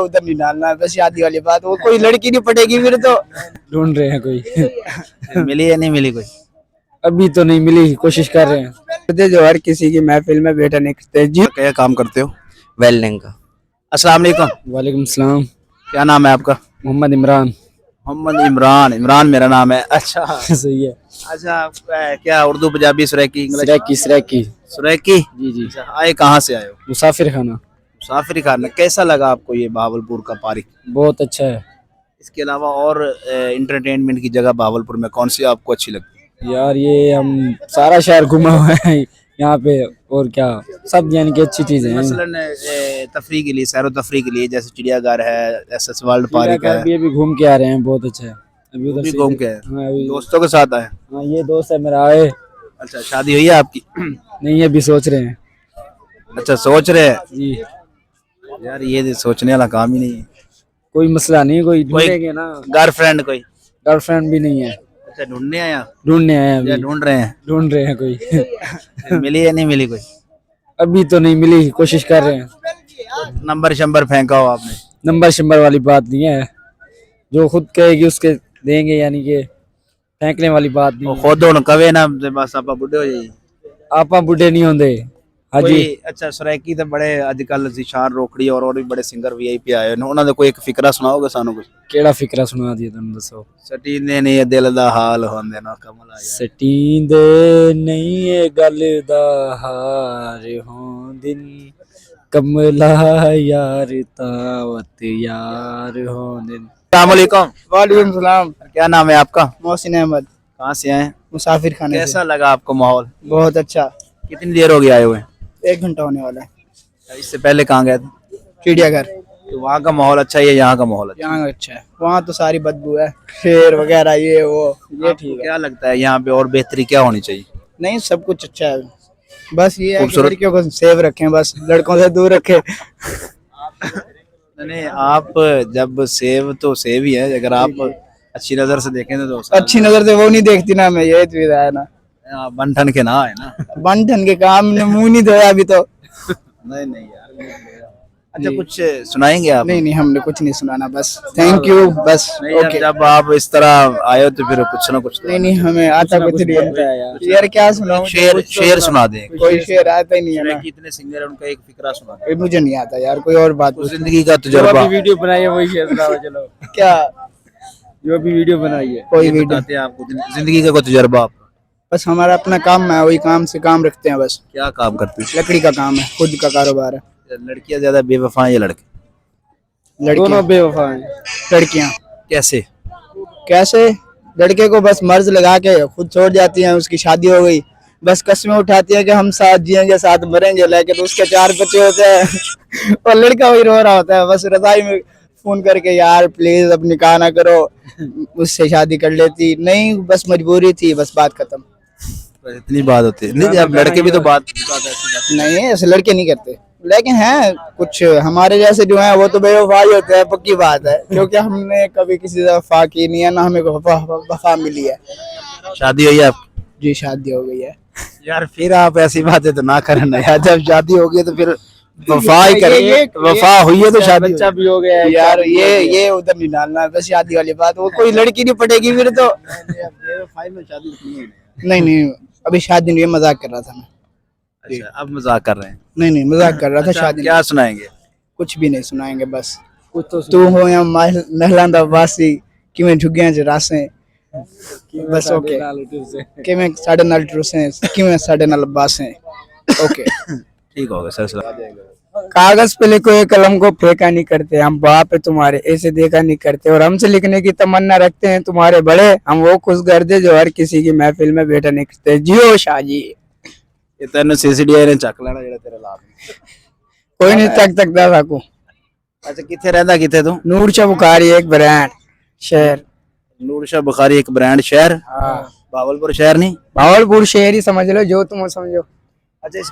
उधर नहीं डालना, बस शादी वाली बात। वो कोई लड़की नहीं पटेगी फिर तो। ढूंढ रहे हैं कोई। मिली या नहीं मिली कोई? अभी तो नहीं मिली, कोशिश कर रहे हैं। जो हर किसी की महफिल में बैठा नहीं करते जी। क्या काम करते हो? वेल्डिंग का। अस्सलाम वालेकुम। वालेकुम सलाम। क्या नाम है आपका? मोहम्मद इमरान। मोहम्मद इमरान। इमरान मेरा नाम है। अच्छा सही है। अच्छा, क्या उर्दू, पंजाबी, सुरैकी, इंग्लिश? सराकी सराकी। सुरैकी। जी जी। अच्छा, आए कहाँ से आए हो? मुसाफिर खाना। मुसाफिर खाना। कैसा लगा आपको ये भावलपुर का पार्क? बहुत अच्छा है इसके अलावा और इंटरटेनमेंट की जगह भावलपुर में कौन सी आपको अच्छी लगती है? यार। ये हम सारा शहर घुमा हुआ है यहाँ पे, और क्या सब यानी कि अच्छी चीजें हैं। मसलन तफरी के लिए, सैर तफरी के लिए, जैसे चिड़ियाघर है, एसएस वर्ल्ड पार्क है, भी अभी घूम के आ रहे हैं, बहुत अच्छा है। अभी उधर भी से घूम के आए? हाँ, अभी दोस्तों के साथ आए? हाँ, ये दोस्त है मेरा आए। अच्छा, शादी हुई है आपकी? नहीं, अभी सोच रहे हैं अच्छा, सोच रहे हैं। जी। यार ये सोचने वाला काम ही नहीं है। कोई मसला नहीं, कोई ढूंढेंगे ना। गर्लफ्रेंड कोई? गर्लफ्रेंड भी नहीं है, अच्छा, ढूंढने आया? ढूंढने आए हैं या अभी। ढूंढ रहे हैं? ढूंढ रहे हैं कोई। मिली या नहीं मिली कोई? अभी तो नहीं मिली, कोशिश कर रहे हैं। नंबर शंबर फेंका हो आपने? नंबर शंबर वाली बात नहीं है, जो खुद कहेगी उसके देंगे, यानी कि फेंकने वाली बात नहीं है। खुद होन कवे ना ते बस आपा बुढ़े हो जाइए। आपा बुढ़े नहीं होंगे। हाँ जी। कोई अच्छा, सुरैकी ते बड़े अजकल जिशान रोकड़ी और भी बड़े सिंगर वीआईपी आए ने, उन्हां दे कोई एक फिकरा सुनाओगे सानू कुछ? केड़ा फिकरा सुना दिया तुम दसो। सटींदे नहीं दिल दा हाल होंदे ना कमला यार। सटींदे नहीं है गल दा हार हों दिन, कमला यार तावत यार हों दिन। अस्सलाम वालेकुम। वालेकुम सलाम। क्या नाम है आपका? मोहसिन अहमद। कहाँ से आए? मुसाफिर खाने से। कैसा लगा आपको माहौल? बहुत अच्छा। कितनी देर हो गई आए हुए? 1 घंटा होने वाला है। इससे पहले कहाँ गए थे? चिड़ियाघर। तो वहाँ का माहौल अच्छा है या यहाँ का माहौल अच्छा? यहाँ अच्छा है, वहाँ तो सारी बदबू है, शेर वगैरह ये वो। ये आपको ठीक है। क्या लगता है यहाँ पे और बेहतरी क्या होनी चाहिए? नहीं, सब कुछ अच्छा है, बस ये है कि खूबसूरत- लड़कियों को सेव रखें, बस लड़कों से दूर रखें। नहीं, आप जब सेव तो सेव ही है, अगर आप अच्छी नजर से देखें तो अच्छी नजर से वो नहीं देखती ना, मैं ये चीज है ना। बन ठन के ना है ना। बन ठन के काम ने मुंह नहीं धोया अभी तो। नहीं नहीं यार। अच्छा, कुछ सुनाएंगे आप? नहीं नहीं, हमने कुछ नहीं सुनाना, बस थैंक यू, बस नहीं यार, ओके। जब आप इस तरह आए हो तो फिर कुछ ना कुछ तो नहीं नहीं, हमें आता कुछ नहीं बनता है है यार। यार, क्या सुनाऊं? शेर सुना दें। कोई शेर आता ही नहीं है ना। कितने सिंगर है, उनका एक फिक्रा सुना दें। ये मुझे नहीं आता यार, कोई और बात तो पूछ। जिंदगी का जो तजुर्बा अभी वीडियो बनाई है वही शेयर सुनाओ, चलो। क्या? जो अभी वीडियो बनाई है कोई वीडियो? बताते हैं आपको जिंदगी का कोई तजुर्बा आपका। बस हमारा अपना काम है, वही काम से काम रखते हैं बस। क्या काम करते लकड़ी का काम है, खुद का कारोबार है। हैं? लड़कियां ज्यादा बेवफा हैं या लड़के? लड़कियां दोनों बेवफा हैं। लड़कियां कैसे? कैसे? लड़के को बस मर्ज लगा के खुद छोड़ जाती हैं, उसकी शादी हो गई, बस कस्में उठाती हैं कि हम साथ जिएंगे साथ मरेंगे, लेकिन उसके 4 बच्चे होते हैं और लड़का वही रो रहा होता है, बस रजाई में फोन करके यार प्लीज अब निकाह ना करो, उससे शादी कर लेती। नहीं, बस मजबूरी थी, बस बात खत्म। बस इतनी बात होती है? नहीं, अब लड़के भी तो बात ऐसी बात। नहीं, ऐसे लड़के नहीं करते, लेकिन हैं कुछ हमारे जैसे जो हैं वो तो बेवफा ही होते हैं, पक्की बात है, क्योंकि हमने कभी किसी से वफा की नहीं है, ना हमें वफा मिली है। शादी हुई है आपकी? जी, शादी हो गई है। यार फिर आप ऐसी बातें तो ना करें ना यार, जब शादी होगी तो फिर वफा ही करेंगे। वफा हुई है तो शादी बच्चा भी हो गया है यार, ये उधर नहीं डालना, बस शादी वाली बात। वो कोई लड़की नहीं पटेगी फिर तो। नहीं नहीं, अभी शादी नहीं, मजाक कर रहा था मैं। अच्छा, अब मजाक कर रहे हैं? नहीं नहीं, मजाक कर रहा था। अच्छा, शादी क्या सुनाएंगे? कुछ भी नहीं सुनाएंगे, बस कुछ तो तू हो या महलांदा वासी कि मैं झुग्गियां च रासें, बस ओके। कि मैं साढ़े नाल ट्रूसें कि मैं साढ़े नाल बासें, ओके। ठीक होगा सर। कागज पे लिखो एक कलम को फेंका नहीं करते, हम बाप है तुम्हारे ऐसे देखा नहीं करते, और हमसे लिखने की तमन्ना रखते हैं तुम्हारे बड़े, हम वो खुश गर्दे जो हर किसी की महफिल में बैठा नहीं करते। जियो शाह जी। ये तेन सीसीडीआई ने चक लेना जेड़ा तेरे लाभ। कोई नहीं तक सकता साकू। अच्छा, किथे रहंदा किथे तू? नूर शाह बुखारी एक ब्रांड शहर। नूर शाह बुखारी एक ब्रांड शहर? हाँ, भावलपुर शहर नहीं? भावलपुर शहर ही समझ लो, जो तुम समझो। अच्छा,